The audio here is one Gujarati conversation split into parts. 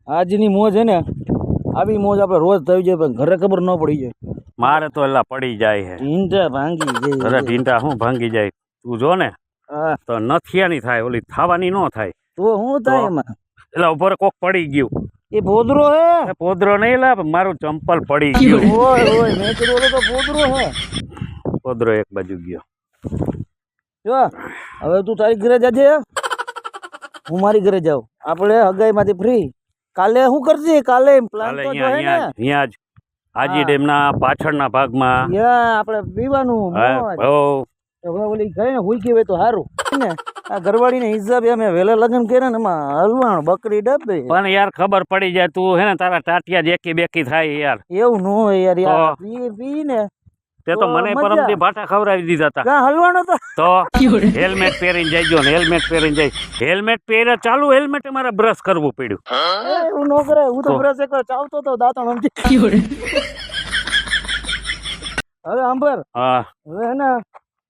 આજની મોજ છે ને આવી મોજ આપણે રોજ થઈ જાય પણ ઘરે ખબર ન પડી જાય. મારે તો એલા પડી જાય છે ઢીંઢા ભાંગી જાય. ઘરે ઢીંટા શું ભાંગી જાય તું જો ને હા તો નથિયાની થાય ઓલી થવાની ન થાય. તો શું થાય એમાં? એટલે ઉપર કોક પડી ગયું. એ ભોદરો હે. એ પોદરો નહીં લા મારું ચંપલ પડી ગયું. ઓય ઓય મેં કીધું તો ભોદરો હે. પોદરો એક બાજુ ગયો. જો હવે તું તારી ઘરે જજે, હું મારી ઘરે જાઉં. આપણે હગાઈમાંથી ફ્રી. કાલે શું કરજે? કાલે પ્લાન તો જો હે ને અહીંયા જ હાજી ડેમના પાછળના ભાગમાં યા આપણે પીવાનું મોજ. હવે ઓલી ગઈ ને હુઈ ગઈ હોય તો સારું ને. આ ઘરવાળીને હિસાબે અમે વહેલા લગ્ન કર્યા ને એમાં હલવાણ બકરી ડબ્બે. પણ યાર ખબર પડી જાય તું હે ને તારા ટાટિયા જેકી બેકી થાય યાર. એવું ન હોય યાર. યાર પી ને તે તો મને પરમથી ભાટા ખવડાવી દીધા હતા. ક્યાં હલવાનો તો હેલ્મેટ પહેરીને જઈજો ને હેલ્મેટ પહેરીને જઈ. હેલ્મેટ પહેરે ચાલુ હેલ્મેટ મારે બ્રશ કરવું પડ્યું. એવું ન કરે. હું તો બ્રશ એક ચાવતો તો દાંતણ સમજી. હવે આંબર હા હવે હે ને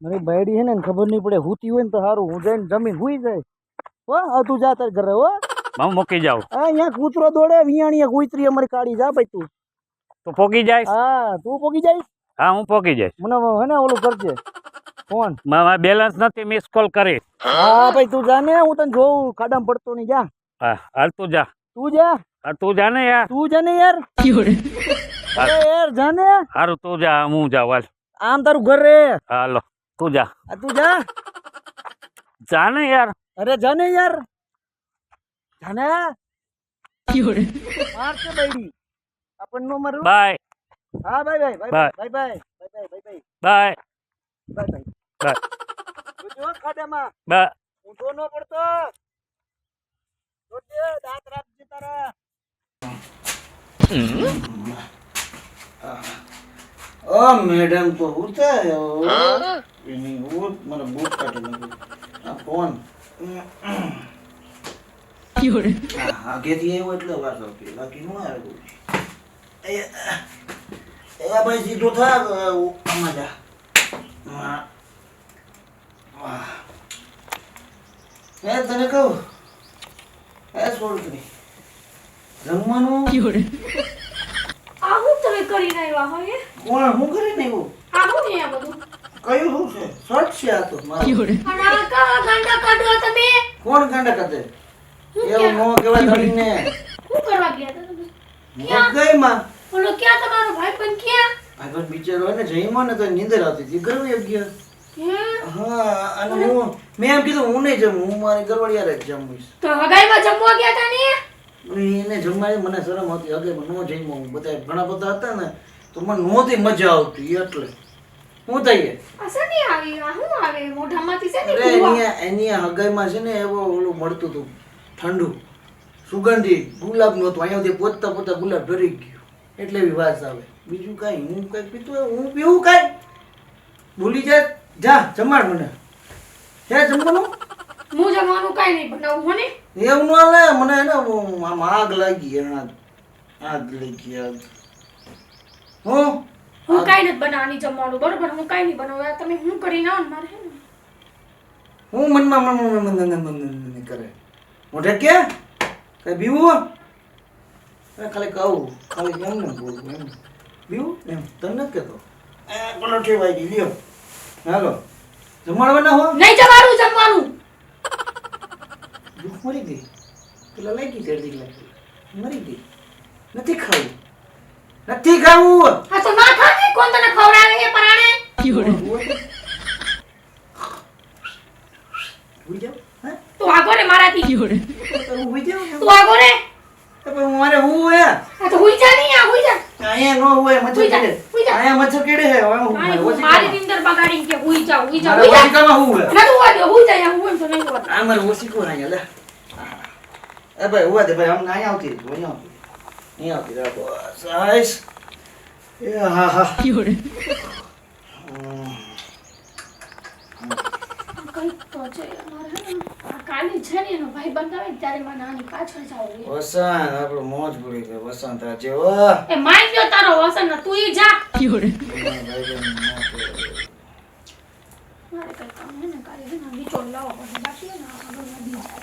મારી બાયડી હે ને ખબર નહીં પડે હુતી હોય ને તો સારું. હું જઈને જમીન હુઈ જાય. હો તું જા તાર ઘરે. હો હું મૂકી જાઉં. હા અહીંયા કૂતરો દોડે વિયાણીયા કૂતરી અમારી કાઢી જા ભાઈ તું. તું પોગી જાય. હા તું પોગી જાય. હા હું પોગી જાય. મને હે ને ઓલું કરજે ફોન. મારા બેલેન્સ નથી મિસ કોલ કરી. હા ભાઈ તું જા ને. હું તને જોઉં ખાડામાં પડતો નહીં. જા હા હાલ તું જા. તું જા. હા તું જા ને યાર. તું જા ને યાર. અરે યાર જા ને. સારું તું જા હું જાઉં હાલ. આમ તારું ઘર રે. હાલો તું જા. આ તું જા. જા ને યાર. અરે જા ને યાર. જા ને. મારશે બાયડી આપણને નો મારું. બાય હા bye bye bye bye bye bye bye bye bye bye bye. Bye તું જો ખાડામાં બાય. ઊંધો ન પડતો. જોજે દાંત રાખજે તારા. ઓ મેડમ તો ઉઠા એની બૂટ મને બૂટ કાઢી નાખ્યું. આ ફોન આગેથી આવ્યો એટલે વાત આવતી બાકી નું આવ્યું. એ ભાઈ સીધો થા આમાં જા. હે તને કહું હે છોડતી જમવાનું આ હું તમે કરીને આવ્યા હોય? કોણ હું કરીને આવ્યું? આ હું ને આ બધું કયું શું છે? શર્ટ છે આ તો મારો. અને આ કા ગાંડા કાઢો તમે? કોણ ગાંડા કાઢે? એવું નો કહેવાય ધડીને. શું કરવા ગયા હતા તમે? મગઈમાં બોલો ક્યાં તમારો ભાઈ પણ ક્યાં? આગળ બિચારો હોય ને જઈમાં ને તો નીંદર આવતી હતી. ઘરે આવી ગયો. હે હા અને મેં એમ કીધું હું નહીં જમું. હું મારી ઘરવાળી યાર જ જમીશ. તો હગાઈમાં જમવા ગયા હતા ને? એને જમવાની મને શરમ હતી. અગે નો જમ્યો હું. બધા ઘણા બધા હતા ને તો મને નહોતી મજા આવતી એટલે હું થઈએ. અસર નહીં આવી. આ હું આવે મોઢામાંથી છે ને અરે એની હગાઈમાં છે ને એવો ઓલું મળતું હતું ઠંડુ સુગંધી ગુલાબ નું હતું. અહીંયા પોતા પોતા ગુલાબ ભરી ગયું એટલે એવી વાત આવે. બીજું કાંઈ હું કાંઈ પીતું હું પીવું કાંઈ ભૂલી જાય. જા જમાડ મને. હે જમવાનું હું જમવાનું કાઈ નહીં બનાવું હો ને. એવું ના લે મને હે ને આમ આગ લાગી. આગ લાગી આગ. હું હું કાઈ નથી બનાવવાની જમવાનું બરોબર. હું કાઈ નહીં બનાવું. આ તમે હું કરીને આવો ને મારે હે ને હું મનમાં કરે મોઢે કે કઈ બીવું ખાલી કહું ખાલી એમ ને બોલું એમ બીવું એમ તને નથી કહેતો. પલોઠી વાગી લ્યો. હાલો જમાડવાના હો. નહીં જવાનું જમવાનું. ભૂખ મરી ગઈ. પેલા લાગી જલ્દી લાગી મરી ગઈ. નથી ખાવું નથી ખાવું. આ તો ના ખાને કોણ તને ખવડાવે એ પરાણે? ઉઈ જાવ. હે તું આગો રે મારાથી. ઉઈ જાવ. તું આગો રે. મારે હું હે આ તો હુઈ જા નહીં. આ હુઈ જા. અહીંયા નો હોય મચ્છર હુઈ જા, કેડે. હુઈ જા. અહીંયા મચ્છર કેડે હે. મારી નિંદર બગાડીને કે હુઈ જા હુઈ જા મારે હુઈ જા. ઓશિકામાં હું હે. ના તું આ હુઈ જા. હું એમ તો નહીં હોત. આ મારે ઓશિકો અહીંયા લે. એ ભાઈ ઉવા દે ભાઈ. આમ અહીંયા આવતી રહી. અહીંયા આવતી રાખો સાઈસ. એ હા હા કઈ તો છે અમારે હે ને. આ કાલી છે ને એનો ભાઈ બંધાવે ને ત્યારે માં નાની પાછળ જાવ. વસંત આપણો મોજ ભૂલી ગયો. વસંત આજે ઓ એ માઈ ગયો તારો વસન તું ઈ જા. મારે કઈ કામ હે ને કાલે હે ને બીચો લાવો પછી બાકી હે ને આગળ વધી જાય.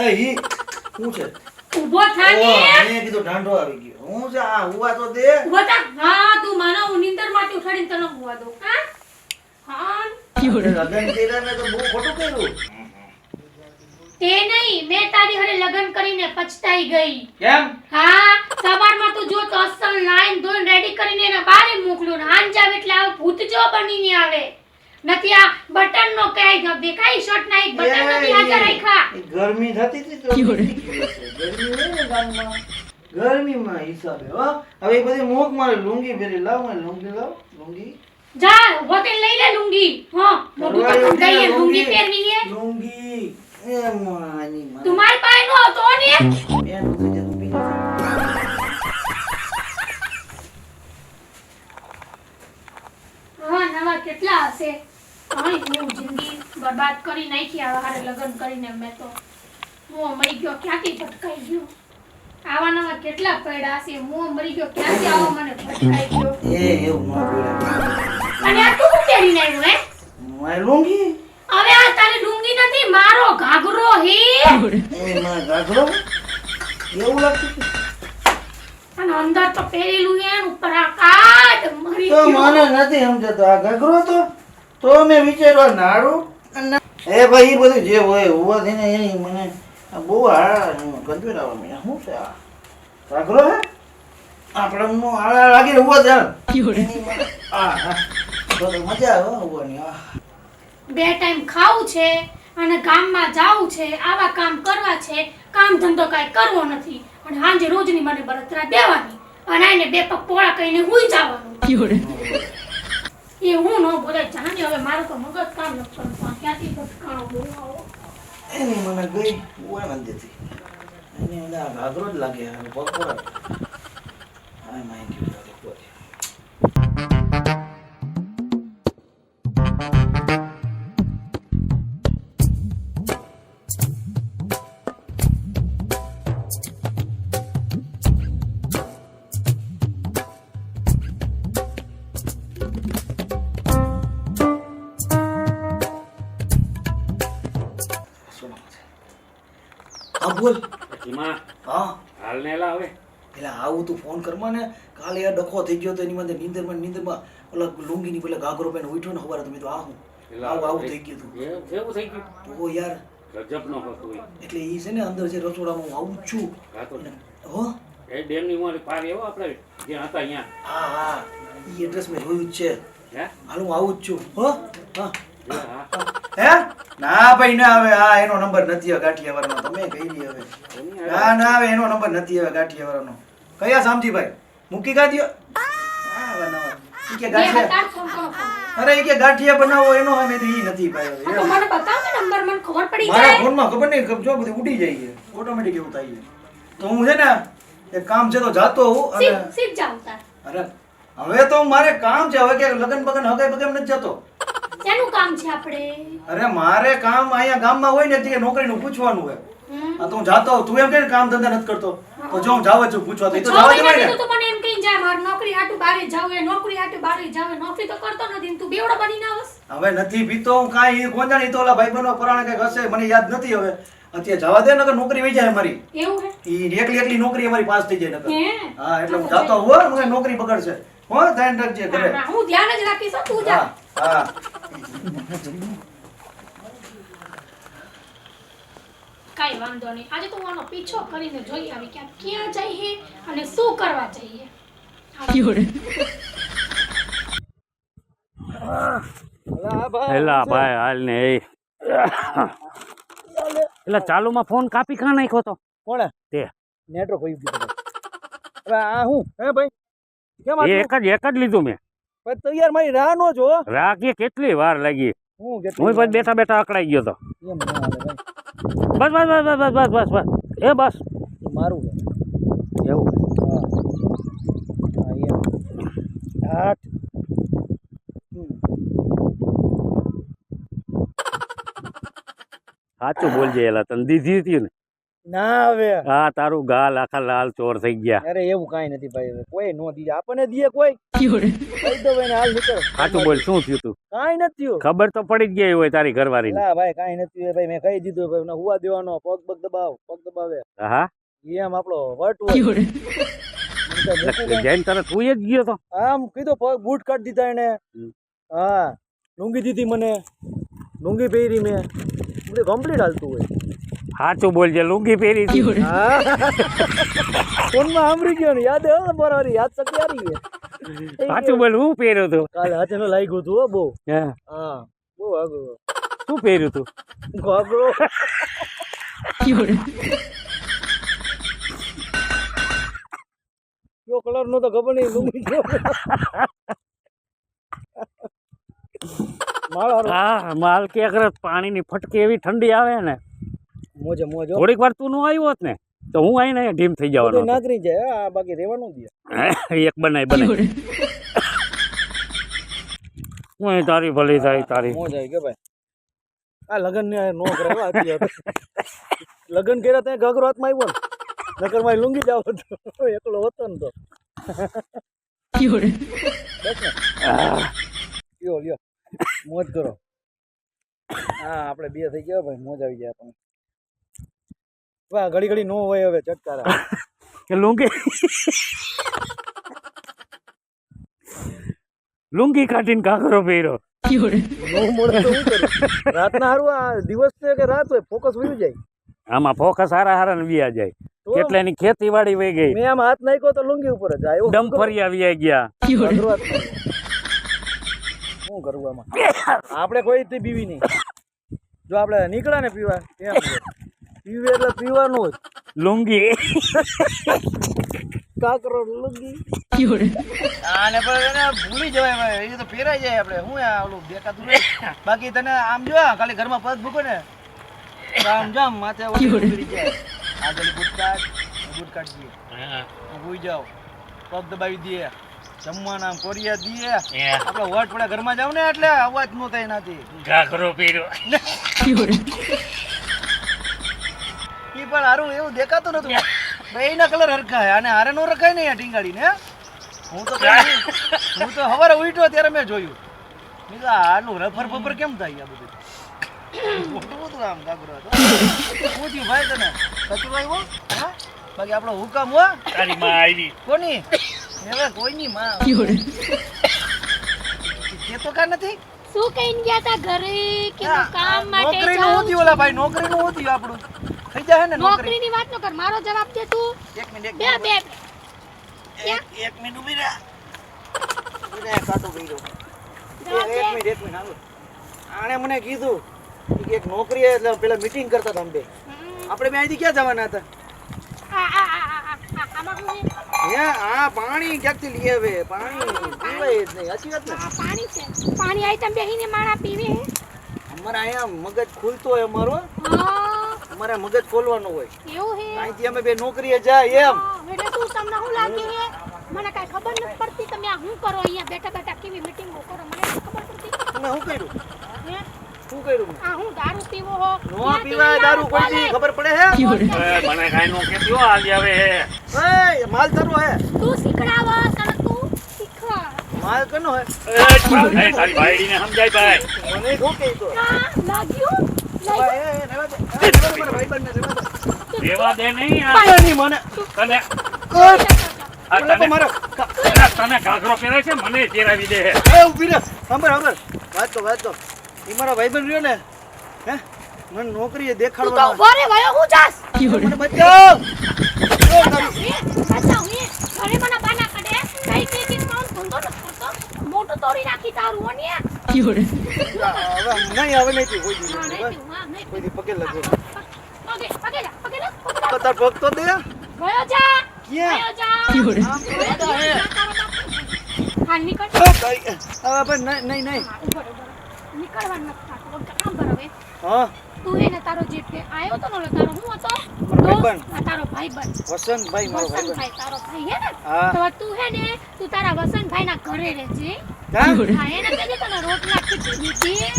એ ઈ શું છે? ઊભો થા ને. ઓહ, મેં કીધું ઢાંઢો આવી ગયો. હું છે આ હુવા તો દે. ઊભો થા. હા તું મને હું નીંદરમાંથી ઉઠાડીને તને હુવા દઉં. હા લગ્ન કર્યા મેં તો બહુ ખોટું કર્યું. તે નહીં, મેં તારી હારે લગ્ન કરીને પછતાઈ ગઈ. કેમ? હા સવારમાં તું જો તો અસલ નાઈન ધોઈને રેડી કરીને એને બારે મોકલ્યો ને હાંજાવ એટલે આવો ભૂત જો બનીને આવે. નથી આ બટન નો કઈ દેખાય શર્ટ ના એક બટન નથી હાજર રાખ્યા. એ ગરમી થતી હતી તો ગરમી હોય ને ગામમાં. ગરમીમાં હિસાબે હો. હવે એ બધી મોક મારે લુંગી ફેરી લાવ, મને લુંગી લાવ. લુંગી જા હોટેલ લઈ લે લુંગી. હા મોટું તો ગઈ લુંગી પહેરવી છે. લુંગી એ માની માં. તું મારી પાસે નો આવતો ને. એનું તો જતું પી હા નવા કેટલા હશે. આની હું જિંદગી બરબાદ કરી નાખી આ હારે લગ્ન કરીને. મેં તો હું મરી ગયો ક્યાંથી ભટકાઈ ગયો. આવા નવા કેટલા પડ્યા હશે. હું મરી ગયો ક્યાંથી આવો મને ભટકાઈ ગયો. એ એવું ન બોલે. અને આ તું શું પહેરીને આવ્યો હે? મારી લુંગી હવે આ તારી ડુંગી નથી મારો ઘાઘરો હે. એ માં ગાઘરો એવું લાગતું હતું. અને અંદર તો પહેરેલું હે ને ઉપર આ કાટ મરી તો ગયો. મને નથી સમજાતો આ ગાઘરો તો મેં વિચાર્યું આ નાડું અને એ ભાઈ એ બધું જે હોય ઉભા થઈને એની મને આ બહુ કંજૂર આવે મને શું છે આ ગાઘરો હે આપણે હું આળા લાગીને ઉભો થયા હા તો મજા આવે હો ઉભાની. બે ટાઈમ ખાવું છે અને ગામમાં જાવું છે. આવા કામ કરવા છે. કામ ધંધો કાંઈ કરવો નથી અને સાંજે રોજની મને બળતરા દેવાની અને આને બે પગ પોળા કહીને હુઈ જવાનું. એ હું ન બોલાય જાણે. હવે મારું તો મગજ કામ ન કરતું. ક્યાંથી ભટકાણો બોલાવો. એની મને ગઈ ઉવા નથી દેતી. એની અંદર આ ગાઘરો જ લાગે હવે પગ પર હા માય ગયું હા બોલ. એમાં હા હાલ ને એલા હવે એટલે આવું તું ફોન કરમાં ને કાલે આ ડખો થઈ ગયો તો એની માટે નીંદરમાં ઓલા લુંગીની પેલા ગાગરો પહેરીને ઉઠ્યો ને ખબર હતી. મેં તો આવું આવું થઈ ગયું તું. કેવું થઈ ગયું? તો યાર ગજબ નો હતો એ. એટલે એ છે ને અંદર છે રસોડામાં હું આવું જ છું. ગાતો ને. હો એ ડેમ ની મોરી પાર એવો આપણે જ્યાં હતા અહીંયા. હા હા એ એડ્રેસ મેં જોયું જ છે. હે? હાલ હું આવું જ છું. હો હા હા. હે ના ભાઈ ના આવે. હા એનો નંબર નથી હવે ગાંઠિયાવાળાનો. તમે કહી દી હવે. ના ના હવે એનો નંબર નથી હવે ગાંઠિયાવાળાનો. કયા શામજીભાઈ મૂકી કા દ્યો. હા હવે નવા ઈ કે બે ગાંઠિયા બતાવ ફોન કરો ફોન. અરે ઈ કે ગાંઠિયા બનાવો એનો અમે તો ઈ નથી ભાઈ આ હવે. તો મને બતાવ ને નંબર મને ખબર પડી મારા જાય. ફોનમાં ખબર નહીં જો બધી ઉડી જાય છે ઓટોમેટિક એવું થાય છે. તો હું છે ને એક કામ છે તો જાતો હું અને સીધ જાવ તાર. અરે હવે તો મારે કામ છે હવે કે લગન બગન હગાઈ બગન નથી જતો. શેનું કામ છે આપણે? અરે મારે કામ અહીંયા ગામમાં હોય ને તે નોકરીનું પૂછવાનું હોય. હમ. આ તો હું જાતો હોઉં. તું એમ કે ને કામ ધંધા નથી કરતો તો જો હું જાવ છું પૂછવા તો ઈ તો છ જવા મહિના દેવાય ને. કીધું તું મને એમ કહીને જાય મારે નોકરી હાટુ બારે જાવ એ નોકરી હાટુ બારે જાવ એ નોકરી તો કરતો નથી ને તું બેવડો બનીને આવસ. હવે નથી પીતો હું કાંઈ ગોંજાણી તો ઓલા ભાઈબંધો પરાણે કંઈક હશે મને યાદ નથી હવે. અત્યારે જવા દે નકર નોકરી વહી જાય અમારી. એવું હે? ઈ એકલી નોકરી અમારી પાસ થઈ જાય નકર. હે? હા એટલે હું જાતો હોઉં મને નોકરી પકડશે. હો ધ્યાન રાખજે ઘરે. ના, હું ધ્યાન જ રાખીશ હો, તું જા. હા હા કાઈ વાંધો નહીં. આજે તો હું આનો પીછો કરીને જોઈ આવી કે આ ક્યાં જઈએ અને શું કરવા જઈએ. એલા ભાઈ હાલ ને એ એટલે ચાલુમાં ફોન કાપી કાં નાખ્યો તો કોણે તે નેટવર્ક હોય ગયું. હવે આ હું હે ભાઈ કેમ એ એક જ લીધું મેં. ભાઈ તો યાર મારી રાહ નો જો. રાખીએ કેટલી વાર લાગી. હું હું પછી બેઠા બેઠા અકળાઈ ગયો તો. એમ ના હાલે બસ ભાઈ. બસ બસ બસ બસ બસ બસ એ બસ એ મારું છે. એવું હા હા એમ આઠ સાચું બોલજે એલા તને દીધી હતી ને ના હવે આ તારું ગાલ આખા લાલ ચોર થઈ ગયા. અરે એવું કાંઈ નથી ભાઈ હવે કોઈ નો દીએ આપણને દીએ કોઈ કહી દો ભાઈ ને હાલ નીકળ સાચું બોલ, શું થયું તું? કાંઈ નથી થયું ખબર તો પડી જ ગઈ હોય તારી ઘરવાળીને. ના ભાઈ કાંઈ નથી થયું ભાઈ મેં કહી દીધું ભાઈ ના હુવા દેવાનો પગ દબાવે હા એમ આપણો વટ હોય જૈન તરત તું જ ગયો તો. આમ કીધું પગ બૂટ કાઢી દીધા એને હા લુંગી દીધી મને લુંગી પહેરી મેં બધું કમ્પ્લીટ હાલતું હોય સાચું બોલજે, લુંગી પહેરી હતી. હા ફોનમાં સાંભળી ગયો ને યાદ આવે ને બરાબર યાદ શક્તિ આવી ગઈ સાચું બોલ, હું પહેર્યું તું? કાલે હાથે નો લાગ્યું હતું હો બહુ હા, હા બહુ આગળ શું પહેર્યું તું? ઘાઘરો કયો કલર નો તો ખબર નહીં લુંગી કયો માળો હા, માલ કે અગર પાણીની ફટકી એવી ઠંડી આવે ને, મોજે મોજ હો. થોડીક વાર તું નો આવ્યો હોત ને તો હું આવીને ઢીમ થઈ જવાનો બધું નાગરી જાય આ બાકી રહેવાનું દે હતો. એક બનાય હું તારી ભલી થાય તારી. મોજ આવી કે ભાઈ આ લગન ને નો કરાવ્યા અત્યારે લગન કર્યા ત્યાં ઘાઘરો હાથમાં આવ્યો ને નકર માં લુંગી જાવ હતો એકલો હતો ને તો બસ ને લ્યો લ્યો મોજ કરો હા આપણે બે થઈ ગયા ભાઈ મોજ આવી જાય આપણને વાહ ઘડી ઘડી નો હોય હવે ચટકારા કે લુંગી કાઢીને ઘાઘરો પહેર્યો. નો મળે તો શું કરું રાતના હારું આ દિવસ છે કે રાત હોય ફોકસ વયું જાય આમાં ફોકસ હારા ને વ્યા જાય. તો કેટલાની ખેતીવાડી વહી ગઈ, મેં આમ હાથ નાખ્યો તો લુંગી ઉપર જ આવ્યો ડમફરિયા વ્યા ગયા. શું કરવું આમાં આપણે કોઈ થી પીવી નહીં જો આપણે નીકળ્યા ને પીવા એમ પીવે એટલે પીવાનું જ લુંગી કાકરો લુંગી આને પણ એને ભૂલી જવાય ભાઈ એ તો પહેરાઈ જાય આપણે હું આ ઓલું દેખાતું રહે બાકી તને આમ જો ખાલી ઘરમાં પગ મૂકો ને તો આમ જામ માથે ઉડી જાય આગળ ગુટકાટ દઈએ ભૂઈ જાવ પગ દબાવી દઈએ જમવાના આમ કોરિયા દઈએ આપણે વટ પડે ઘરમાં જાવ ને એટલે અવાજ નો થાય નાથી ઘાઘરો પહેર્યો. ઈ પણ હારું એવું દેખાતું નતું બેયના કલર હરખાય અને હારે નો રખાય ને ટીંગાડીને હું તો હવારે ઉઠ્યો ત્યારે મેં જોયું મેં તો આનું રફર ફફર કેમ થાય આ બધું મોટું મોટું આમ ગાગરો હતો શું થયું ભાઈ તને કચરો આવ્યો હા બાકી આપણો હુકામ હો તારી માં આવી કોની હવે કોઈની માં કે તો કા નથી શું કહીને ગયા તા ઘરે કે હું કામ માટે નોકરીનું જાઉં હોતી ઓલા ભાઈ નોકરીનું હોતી આપણું થઈ જાય ને નોકરી નોકરીની વાત ન કર મારો જવાબ દે તું એક મિનિટ બે બે એક મિનિટ ઉભી રહે એને કાટો કર્યો એક મિનિટ હાલો આણે મને કીધું કે એક નોકરી એટલે પેલા મીટિંગ કરતા હતા અમે બે આપણે બે અહીંથી ક્યાં જવાના હતા આમાં શું છે? હે આ પાણી ક્યાંકથી લઈ આવે પાણી પીવાય જ નહીં સાચી વાત ને આ પાણી છે પાણી આઈ તમે બેહીને માણા પીવે હે? અમારે અહીંયા મગજ ખુલતો હોય અમારો હા અમારે મગજ ખોલવાનો હોય એવું હે અહીંથી અમે બે નોકરીએ જાય એમ એટલે શું તમને શું લાગે હે મને કાઈ ખબર નથી પડતી તમે આ શું કરો અહીંયા બેઠા બેઠા કેવી મીટિંગો કરો મને નથી ખબર પડતી તમે શું કર્યું હે શું કર્યું આ હું દારૂ પીવો હો નો પીવાય દારૂ કોઈ દી ખબર પડે હે મને કાઈ નો કેતો આવી આવે એ માલ તારો હે તું શીખડાવ તને તું શીખવા માલ કનો હે તારી ભાઈડીને સમજાય ભાઈ. મને શું કહી તો લાગ્યું એ રેવા દે મારા ભાઈબંધને રેવા દે દેવા દે નહીં આ પાણી મને તને આ ઓલા તો તને મારો તને ઘાઘરો પહેરે છે મને પહેરાવી દે. એ ઊભી રહે સાંભળ વાત તો ઈ મારા ભાઈબંધ રહ્યો ને હે મને નોકરીએ તું તો દેખાડવાનો ઉભો રે વયો હું જાસ મને બચાવ બતાવ હે ઘરે મને બાના કાઢે કઈ કઈ કામ ધંધો ન કરતો મોટો તોડી નાખી તારું ઓનિયા હવે નહીં કોઈ દી હા નહીં કોઈ દી પગે લાગો પગે જા તાર પગ તો દે વયો જા ક્યાં? વયો જા આમ તો હે હા નીકળ હવે પણ નહીં નીકળવાનું નથી થતું કામ કર હવે હા તું એને તારો જે આયો તો ને તારો હું હતો ભાઈબંધ. આ તારો ભાઈબંધ વસંતભાઈ મારો ભાઈબંધ વસંતભાઈ તારો ભાઈ હે ને હા. તો તું હે ને તું તારા વસંતભાઈ ના ઘરે રહેજે હા? હા એને કહેજે તને રોટલા ખીચડી દીધી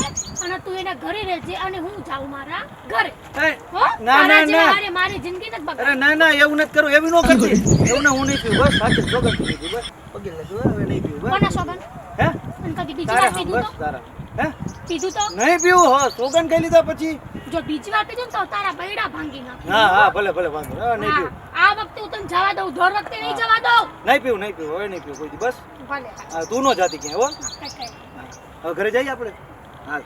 અને તું એના ઘરે રહેજે અને હું જાઉં મારા ઘરે એ, હો ના, તારા ના, જેવા ના. હારે મારી જિંદગી નથી બગાડ અરે ના ના એવું નથી કરું એવી ન કરતી એવું ના હું નહીં પીવું બસ સાચે સોગંદ પીધી બસ પગે લાગુ હવે નહીં પીવું કોના બસ સોગન હે અને કદી બીજી તારા વાર હા, પીધું બસ તો તારા હે પીધું તો નહીં પીવું હો સોગંદ ખાઈ લીધા પછી જો બીજી વાર પીધું ને તો તારા બૈડા ભાંગી નાખું હા હા ભલે ભલે વાંધો નહીં. હવે નહીં હા, પીવું આ વખતે હું તને જવા દઉં દર વખતે નહીં જવા દઉં નહીં પીવું હવે નહીં પીવું કોઈ દી બસ ભલે હા તું ન જાતી ક્યાંય હો કઈ કઈ હવે ઘરે જઈએ આપણે હા